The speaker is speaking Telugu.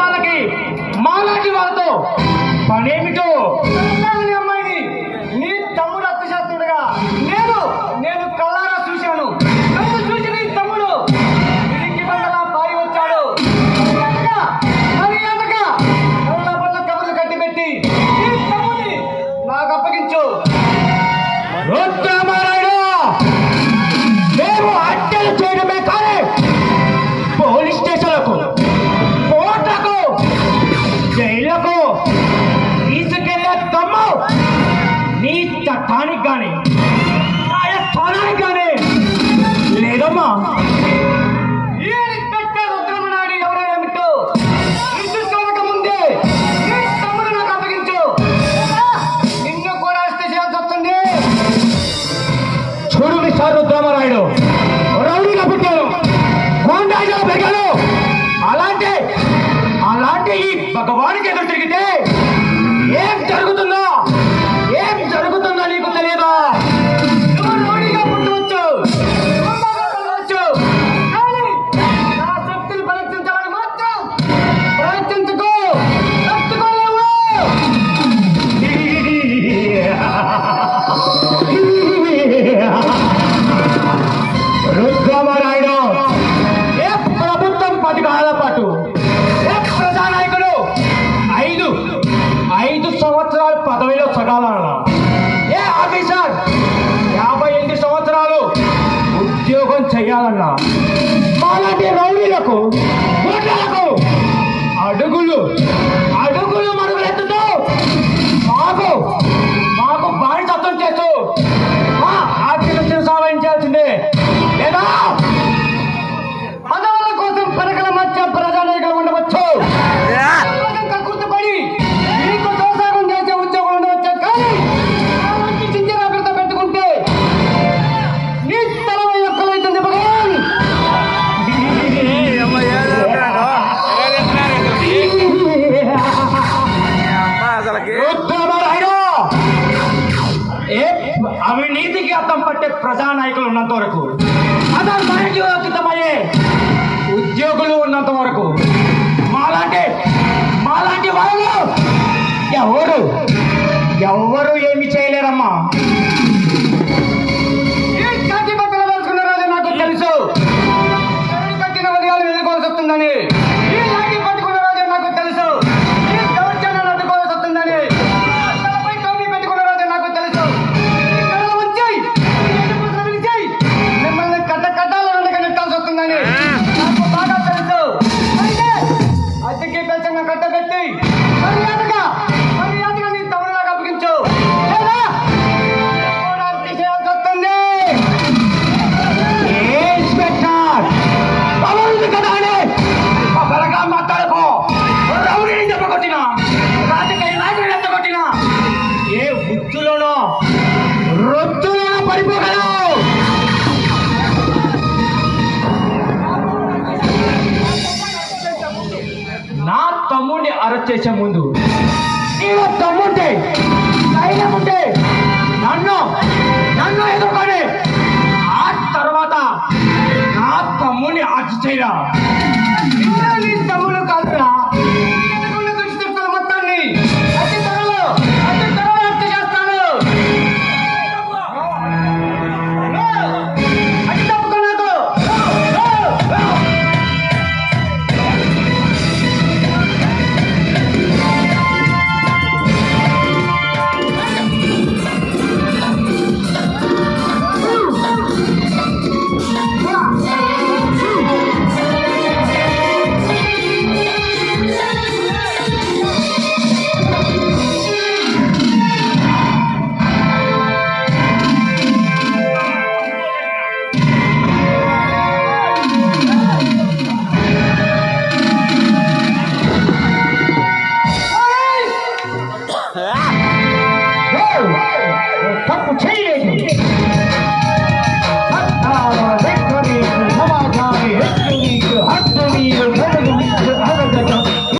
వాళ్ళకి మాలాంటి వాళ్ళతో పనేమిటో? అమ్మాయిని నీ తమ్ముడు హత్య చేస్తుండగా నేను కళ్ళారా చూశాను. నన్ను చూసి నీ తమ్ముడు తిరిగి బండలా పారి వచ్చాడు. మర్యాదగా కళ్ళ బండ్ల కబుర్లు కట్టిపెట్టి నీ తమ్ముడిని నాకు అప్పగించు. మేము హత్యలు చేయడమే కానీ పోలీస్ స్టేషన్లకు, కోర్టులకు, జైళ్లకు తీసుకెళ్లే దమ్ము నీ చట్టానికి కానీ న్యాయస్థానానికి కానీ లేదమ్మా. ఎవరేమిటో ముందే నీ తమ్ముడు నాకు అప్పగించు. నిన్ను కూడా చేయాల్సి వస్తుంది. చూడు మిస్టర్ రుద్రమరాయుడు, రౌడీగా పుట్టాను, గోండాయిగా పెరిగాను. అలాంటి ఈ భగవానికి ఎదురు తిరిగితే ఏం జరుగుతుందో నీకు తెలియదా? నువ్వు రౌడీగా పుట్టవచ్చు, కానీ నా శక్తిని పరీక్షించాలని మాత్రం ప్రయత్నించుకో. తట్టుకోలేవు. రుద్రమరాయుడు ఏ ప్రభుత్వం 10 కాలాల పాటు, ఏ ప్రజానాయకుడు 5 సంవత్సరాలు పదవిలో సగాలన్నా, ఏ ఆఫీసర్ 58 సంవత్సరాలు ఉద్యోగం చేయాలన్నా, మాలాంటి రౌడీలకు, గుండాలకు అడుగులు మరుగులెత్తుతూ మాకు బానిసత్వం చేస్తూ ఆర్థిక సాధించాల్సిందే. లేదా పదవుల కోసం పరకల మధ్య ప్రజానాయకులు ఉండవచ్చు, గుర్తుపడి మీకు దోసాగం చేసే ఉద్యోగులు ఉండవచ్చు. కానీ చింతన పెట్టుకుంటే నీ తల ఎక్కలైతుంది భగవాన్. అవినీతికి అర్థం పట్టే ప్రజానాయకులు ఉన్నంత వరకు, అదర్మయోగితమయ్యే ఉద్యోగులు ఉన్నంత వరకు మాలాంటి వాళ్ళు ఎవరు ఏమి చేయలేరమ్మా. ఈ కాకి బట్టలు వేసుకున్న రోజు నాకు తెలుసు కట్టిన ఉదయాలు ఎదుర్కోవాల్సి వస్తుందని. ఈ లాఠీ పట్టుకున్న రోజు నాకు తెలుసు ఈ దౌర్జన్యాలు అడ్డుకోవాల్సి వస్తుందని. తలపై టోపీ పెట్టుకున్న రోజు నాకు తెలుసు ఈ కళలు వచ్చాయి మిమ్మల్ని కట్టాలు నెట్టాల్సి వస్తుందని నాకు బాగా తెలుసు. అయితే అతికి పెంచంగా కట్టబెట్టి మర్యాదగా నీ తమ్ముడు నాకు అప్పగించు. లేదా చేయాల్సి వస్తుంది. కదా అని బలగా మాట్లాడుకో. రౌడీని చెప్పకొట్టినా, రాజకీయ నాయకుడిని ఎత్తకొట్టినా ఏ వృత్తులోనో పడిపోగలవు. నా తమ్ముడిని అరెస్ట్ చేసే ముందు నీవు తమ్ముంటే, ధైర్యం ఉంటే నన్ను ఎదుర్కొని ఆ తర్వాత నా తమ్ముడిని అరెస్ట్ చేయరా. నీ తమ్ముడు కాదురా, మొత్తాన్ని అతి త్వరలో హత్య చేస్తాను. అది తప్పుకున్నాకు. తప్పు చేయలేదు.